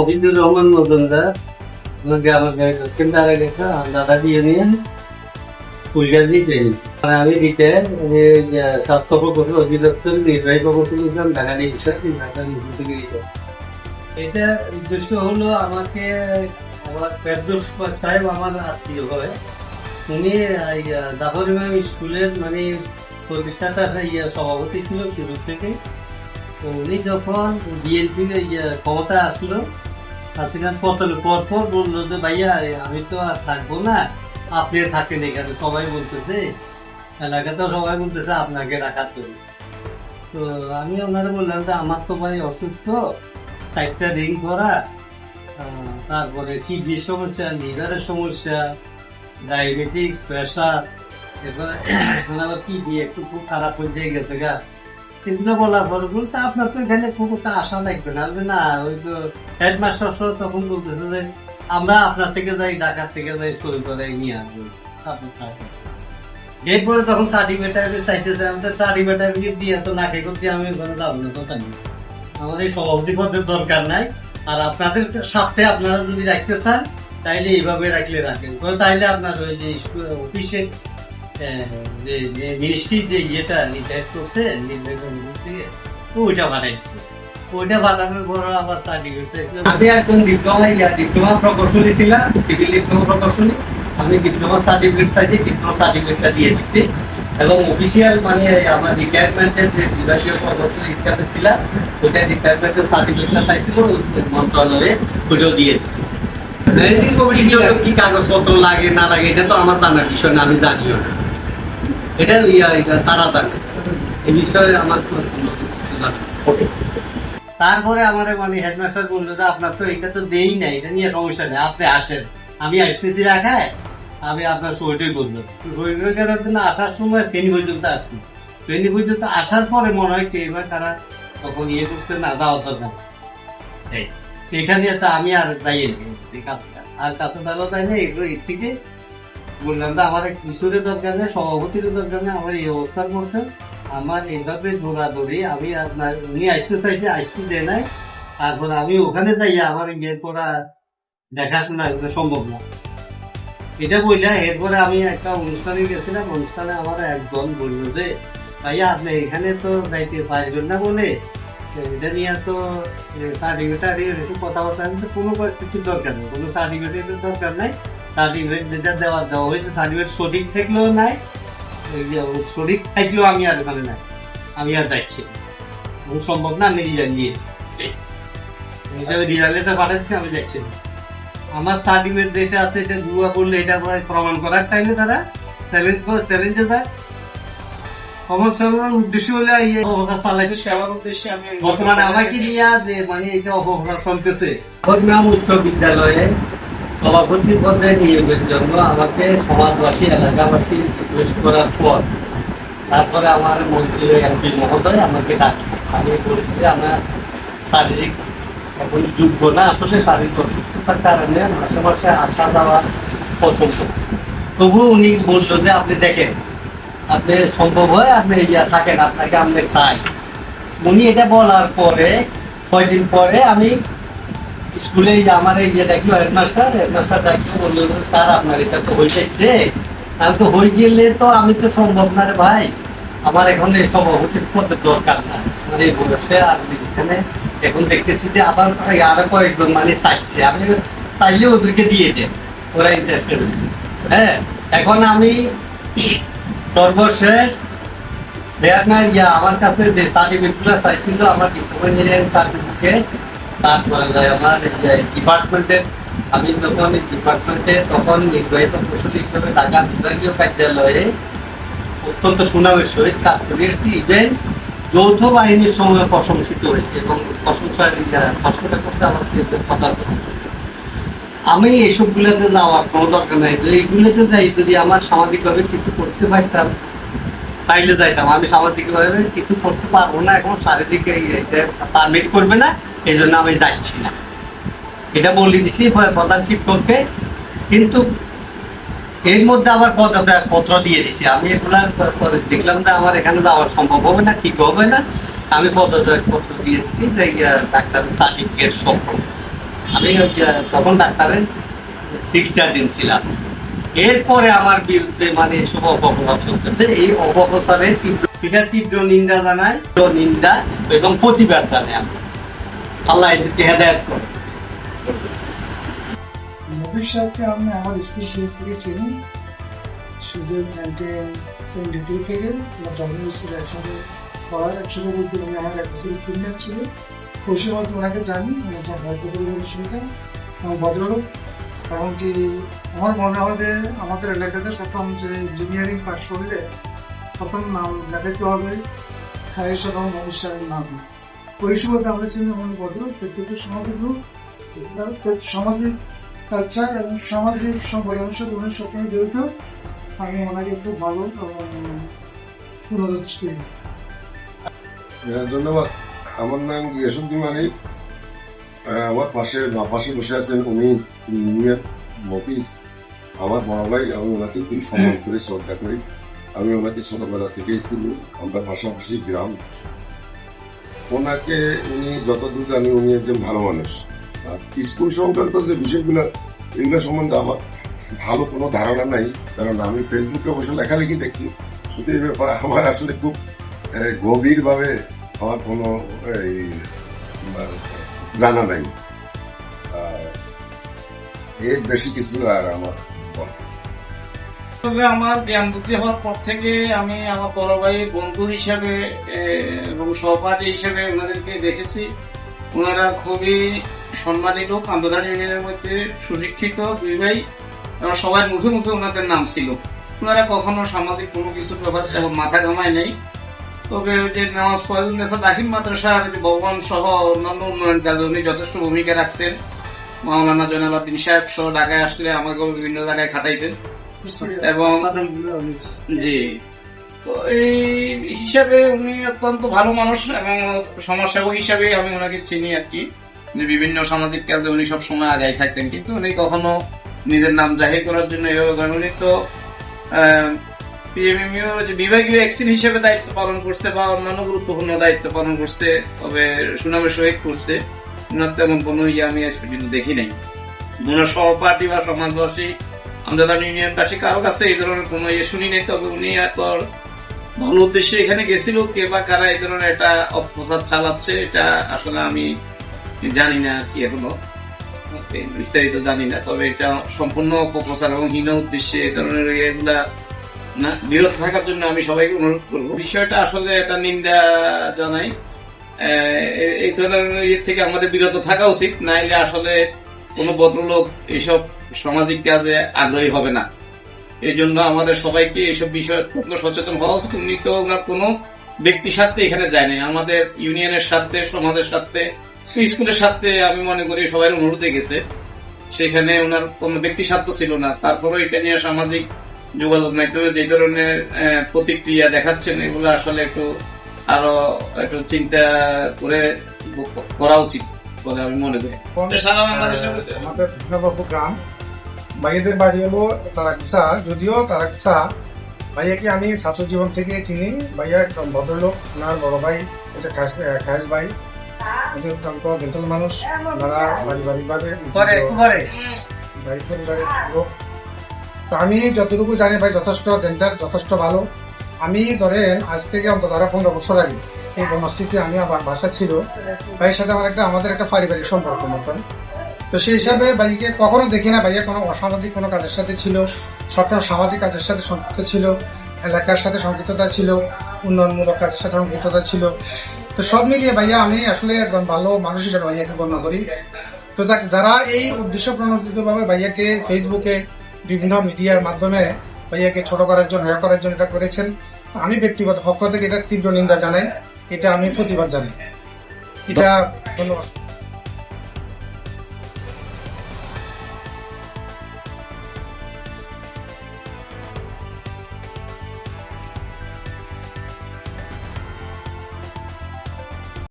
মফিজুর রহমান মজুমদার গ্রামের কেন্দ্রে গেছে দাদা দিয়ে নিয়ে ফুলগাছ দিতে আমি দিতে স্বাস্থ্য প্রকৌশল অধিদপ্তর নির্বাহী প্রকৌশল ছিলাম ঢাকা থেকে এটা উদ্দেশ্য হলো আমাকে আমার ফেরদৌস সাহেব আমার আত্মীয় হয়। উনি জাফর ইমাম স্কুলের মানে প্রতিষ্ঠাতার সভাপতি ছিল শুরু থেকে। তো উনি যখন বিএনপি ক্ষমতা আসলো হাসিনার পতনের পর বললো যে ভাইয়া আমি তো আর থাকবো না, আপনি থাকেন এখানে। সবাই বলতেছে, এলাকাতেও সবাই বলতেছে আপনাকে রাখার জন্য। তো আমি ওনারা বললাম যে আমার তো ভাই অসুস্থ, সাইডটা রিং করা, তারপরে কিডনির সমস্যা, লিভারের সমস্যা, ডায়াবেটিস, প্রেশার, এরপরে এখন আবার কিডনি একটু খুব খারাপ হয়ে গেছে গা। এগুলো বলার পরে বলতে আপনার তো এখানে খুব একটা আশা লাগবে না। না, ওই তো হেডমাস্টার সহ তখন বলতেছে যে আমরা আপনার থেকে যাই, ঢাকার থেকে যাই, সই করে নিয়ে আসবো, আপনি থাকবেন। এরপরে তখন সার্টিফিকেট চাইতেছে, আমাদের সার্টিফিকেট দিয়ে তো নাকি করতে আমি ওখানে যাবো না, কথা নেই। আমার এই সভাপতি পদের দরকার নাই। আর আপনাদের সাথে আপনারা যদি রাখতে চান তাইলে এইভাবে রাখলে রাখেন, তাইলে আপনার ওই যে অফিসে মিনিস্ট্রি যে ইয়েটা নির্ধারিত করছে ওইটা বানাইছে। ওইটা বানানোর পর আবার আমি একজন ডিপ্লোমা প্রকৌশলী ছিলাম, সিভিল ডিপ্লোমা প্রকৌশলী। আমি ডিপ্লোমা সার্টিফিকেট চাইছি, ডিপ্লোমা সার্টিফিকেটটা দিয়ে দিচ্ছি এবং অফিসিয়াল মানে আমার রিটায়ারমেন্টের যে বিভাগীয় প্রকৌশলী হিসাবে ছিলাম ওইটা রিটায়ারমেন্টের সার্টিফিকেটটা চাইছিল মন্ত্রণালয়ে, ওইটাও দিয়ে দিচ্ছি। ম্যানেজিং কমিটির জন্য কি কাগজপত্র লাগে না লাগে এটা তো আমার জানার বিষয় না, আমি জানিও না। এটা তারা জানে, এই বিষয়ে আমার তারপরে আমার মানে হেডমাস্টার বললো যে আপনার তো এটা তো দেই নাই, এটা নিয়ে সমস্যা নেই, আপনি আসেন, আমি আসতেছি রাখায়, আমি আপনার সইটাই করবো। সই করার জন্য আসার সময় ফেনী পর্যন্ত আসছি। ফেনী পর্যন্ত আসার পরে মনে হয় কি এবার তারা তখন ইয়ে করছে না, যাওয়ার দরকার এখানে আমি আর দাঁড়িয়ে নেই কাজটা, আর কাছে দাঁড়ানো তাই না। এগুলো এর থেকে বললাম যে আমার কিশোরের দরকার নেই, সভাপতির দরকার নেই, আমার এই অবস্থার মধ্যে আমার এইভাবে দৌড়াদৌড়ি আমি আপনার উনি আসতে চাইছে, আসতে দেয় নাই। তারপরে আমি ওখানে যাই আমার ইয়ে করা দেখাশোনা এগুলো সম্ভব না, এটা বললে। এরপরে আমি একটা অনুষ্ঠানে গেছিলাম, অনুষ্ঠানে আমার একজন বললো যে ভাইয়া আপনি এখানে তো যাইতে পারবেন না বলে এটা নিয়ে তো সার্টিফিকেট একটু কথাবার্তা, কোনো কিছু দরকার নেই, কোনো সার্টিফিকেটের দরকার নাই। সার্টিফিকেট যেটা দেওয়া হয়েছে সার্টিফিকেট সঠিক থাকলেও নাই, সঠিক থাকলেও আমি আর ওখানে নাই, আমি আর যাচ্ছি সম্ভব না। আমি রিজাইন দিয়েছি, হিসাবে রিজাইন লেটার পাঠাচ্ছি, আমি যাচ্ছি না। আমার সার্টিফিকেট যেটা আছে এটা দুয়া করলে এটা প্রমাণ করার টাইমে তারা চ্যালেঞ্জে যায়। উদ্দেশ্য হলে বর্তমানে আমাকে নিয়ে যে মানে এটা অপপ্রচার চলতেছে। উচ্চ বিদ্যালয়ে সভাপতি পদে নিয়োগের জন্য আমাকে সমাজবাসী এলাকাবাসী রিকোয়েস্ট করার পর তারপরে আমার মন্ত্রী এমপি মহোদয় আমাকে ডাকে। আমি বলছি যে আমার শারীরিক এখন যোগ্য না, আসলে শারীরিক অসুস্থতার কারণে মাসে মাসে আসা যাওয়া অসম্ভব। তবুও উনি বললো যে আপনি দেখেন, আপনি সম্ভব হয় আপনি থাকেন, আপনাকে আমি চাই। উনি এটা বলার পরে কয়দিন পরে আমি স্কুলে আমার এই যে দেখলো হেডমাস্টার দেখলো, বললো স্যার আপনার এটা তো হয়ে যাচ্ছে। আমি তো হয়ে গেলে তো আমি তো সম্ভব না রে ভাই, আমার এখন এই সভাপতির পদের দরকার না, মানে বলেছে। আর এখানে এখন দেখতেছি যে আবার আরো কয়েকজন মানে চাইছে, আমি চাইলে ওদেরকে দিয়ে দেন, ওরা ইন্টারেস্টেড। হ্যাঁ, এখন আমি সর্বশেষ আমার কাছে যে সার্টিফিকেটগুলো চাইছিল, আমার ডিপ্লোমা ইঞ্জিনিয়ারিং সার্টিফিকেট, তারপরে আমার ডিপার্টমেন্টের, আমি যখন ডিপার্টমেন্টে তখন নির্বাহী প্রকৌশলী হিসেবে ঢাকা বিভাগীয় কার্যালয়ে অত্যন্ত সুনামের সহিত কাজ করে এসেছি। ইভেন যৌথ বাহিনীর সঙ্গে প্রশংসিত হয়েছে এবং প্রশংসার প্রশ্নটা করছে আমার কথা। আমি এইসবগুলোতে যাওয়ার কোনো দরকার নাই, তো এইগুলোতে যাই যদি আমার সামাজিকভাবে কিছু করতে পারতাম তাইলে যাইতাম। আমি সামাজিকভাবে কিছু করতে পারবো না, এখন শারীরিক পারমিট করবে না, এই জন্য আমি যাচ্ছি না, এটা বলে দিছি প্রধান শিক্ষককে। কিন্তু এর মধ্যে আবার পত্র দিয়ে দিছি আমি, এগুলা দেখলাম যে আমার এখানে যাওয়া সম্ভব হবে না, ঠিক হবে না, আমি পত্র দিয়ে দিচ্ছি যে ডাক্তারের সার্টিফিকেট সম্পর্কে আমি তখন ডাক্তারের চিকিৎসাধীন ছিলাম। এরপরে আমার বিরুদ্ধে মানে শুভ অপপ্রচার চলতেছে। এই অপপ্রচারের তীব্র নিন্দা জানায়, নিন্দা এবং প্রতিবাদ জানাই আমি। আল্লাহ এদেরকে হেদায়েত করে। নবীর সাহেবকে আমি আমার স্কুল জীবন থেকে চিনি, শুধু 1972 থেকে আমার জন্ম স্কুলে একসঙ্গে পড়ার, একসঙ্গে বলতে আমি আমার এক বছরের সিনিয়র ছিল। ওই সময় ওনাকে জানি, ওনার ভাগ্য পরিবারের সঙ্গে আমার ভদ্রলোক। এমনকি আমার মনে হয় যে আমাদের এলাকাতে প্রথম যে ইঞ্জিনিয়ারিং পাস করলে প্রথম নাম লেখাতে হবে খায়েশ এবং নবীর সাহেবের নাম। ওই সময় আমরা চিনি আমার ভদ্রলোক প্রত্যেকের সমাজের লোক, সামাজিক কালচার এবং সামাজিক বৈজ্ঞানিক সাথে উনি সবসময় জড়িত। আমি ওনাকে খুব ভালো সুনদৃষ্টি। ধন্যবাদ। আমার নাম গিয়াসুদ্দিন মানিক। আমার পাশে বসে আছেন উনি ইউনিয়ন মফিজ, আমার বড় ভাই। আমি ওনাকে খুব সম্মান করি, শ্রদ্ধা করি। আমি ওনাকে ছোটবেলা থেকে এসেছি, আমরা পাশাপাশি গ্রাম। ওনাকে উনি যতদূর জানি উনি একজন ভালো মানুষ। আর স্কুল সংক্রান্ত যে বিষয়গুলো, এগুলো সম্বন্ধে আমার ভালো কোনো ধারণা নাই, কারণ আমি ফেসবুকে অবশ্য লেখালেখি দেখছি, কিন্তু এই ব্যাপারে আমার আসলে খুব গভীরভাবে আমার কোনো জানা নাই। এর বেশি কিছু আর আমার তবে আমার জ্ঞান বুদ্ধি হওয়ার পর থেকে আমি আমার বড় ভাই বন্ধু হিসাবে এবং সহপাঠী হিসেবে ওনাদেরকে দেখেছি। ওনারা খুবই সম্মানী লোক, আন্দোলন ইউনিয়নের মধ্যে সুশিক্ষিত দুই ভাই, এবং সবার মুখে মুখে ওনাদের নাম ছিল। ওনারা কখনো সামাজিক কোনো কিছুর ব্যাপার তেমন মাথা ঘামায় নাই। তবে যে নামাজ ফয়জুন্নেসা দাখিল মাদ্রাসার যে ভবন সহ অন্যান্য উন্নয়ন কাজে উনি যথেষ্ট ভূমিকা রাখতেন। মাওলানা জয়নালাদ্দিন সাহেব সহ ঢাকায় আসলে আমাকেও বিভিন্ন জায়গায় খাটাইতেন। এবং জি, তো এই হিসাবে উনি অত্যন্ত ভালো মানুষ এবং সমাজসেবক হিসাবে আমি ওনাকে চিনি আর কি। বিভিন্ন সামাজিক কাজে উনি সব সময় আগাই থাকতেন, কিন্তু উনি কখনো নিজের নাম জাহির করার জন্য এভাবে করেন। উনি তো সিএমএমইউ যে বিভাগীয় এক্সিন হিসেবে দায়িত্ব পালন করছে বা অন্যান্য গুরুত্বপূর্ণ দায়িত্ব পালন করছে, তবে সুনামের সহিত করছে। ওনার তেমন কোনো আমি কিন্তু দেখি নাই। ওনার সহপাঠী বা সমাজবাসী, আমজাদার ইউনিয়নবাসী কারো কাছে এই ধরনের কোনো শুনি নেই। তবে উনি এত ভালো উদ্দেশ্যে এখানে গেছিল, কে বা কারা এই ধরনের একটা অপপ্রচার চালাচ্ছে এটা আসলে আমি জানি না কি, এখনো বিস্তারিত জানি না। তবে এটা সম্পূর্ণ অপপ্রচার এবং হীন উদ্দেশ্যে এই ধরনের এগুলা না বিরত থাকার জন্য আমি সবাইকে অনুরোধ করবো। বিষয়টা আসলে এটা নিন্দা জানাই। এই ধরনের ইয়ে থেকে আমাদের বিরত থাকা উচিত, নাইলে আসলে কোনো ভদ্রলোক এইসব সামাজিক কাজে আগ্রহী হবে না। এই জন্য আমাদের সবাইকে এইসব বিষয়ে সচেতন হওয়া উচিত। উনি তো ওনার কোনো ব্যক্তির স্বার্থে এখানে যায় নাই, আমাদের ইউনিয়নের স্বার্থে, সমাজের স্বার্থে, স্কুলের স্বার্থে আমি মনে করি সবাই অনুরোধে গেছে। সেখানে ওনার কোনো ব্যক্তি স্বার্থ ছিল না। তারপরেও এটা নিয়ে সামাজিক যোগাযোগ মাধ্যমে যে ধরনের প্রতিক্রিয়া দেখাচ্ছেন, এগুলো আসলে আরো একটু চিন্তা করে করা উচিত বলে আমি মনে করি। আমাদের কৃষ্ণবাবু গ্রাম, ভাইয়াদের বাড়ি হলো তারাকসা। যদিও তারাকসা ভাইয়াকে আমি ছাত্র জীবন থেকে চিনি। ভাইয়া একদম ভদ্রলোক, ওনার বড় ভাই এটা খায়েস ভাই, অত্যন্ত জেন্টল মানুষ। ওনারা পারিবারিকভাবে লোক। তো আমি যতটুকু জানি ভাই যথেষ্ট জেন্টার, যথেষ্ট ভালো। আমি ধরেন আজ থেকে অন্তত 15 বছর আগে এই বনস্থিতি আমি আমার বাসা ছিল, ভাইয়ের সাথে আমাদের একটা পারিবারিক সম্পর্ক মতন। তো সেই হিসাবে ভাইকে কখনো দেখি না ভাইয়া কোনো অসামাজিক কোনো কাজের সাথে ছিল, সবসময় সামাজিক কাজের সাথে সম্পৃক্ত ছিল, এলাকার সাথে সম্পৃক্ততা ছিল, উন্নয়নমূলক কাজের সাথে সম্পৃক্ততা ছিল। তো সব মিলিয়ে ভাইয়া আমি আসলে একজন ভালো মানুষ হিসেবে ভাইয়াকে গণ্য করি। তো যারা এই উদ্দেশ্য প্রণোদিত ভাবে ভাইয়াকে ফেসবুকে বিভিন্ন মিডিয়ার মাধ্যমে ভাইয়াকে ছোট করার জন্য, হেয় করার জন্য এটা করেছেন, আমি ব্যক্তিগত পক্ষ থেকে এটা তীব্র নিন্দা জানাই, এটা আমি প্রতিবাদ জানাই। এটা ধন্যবাদ।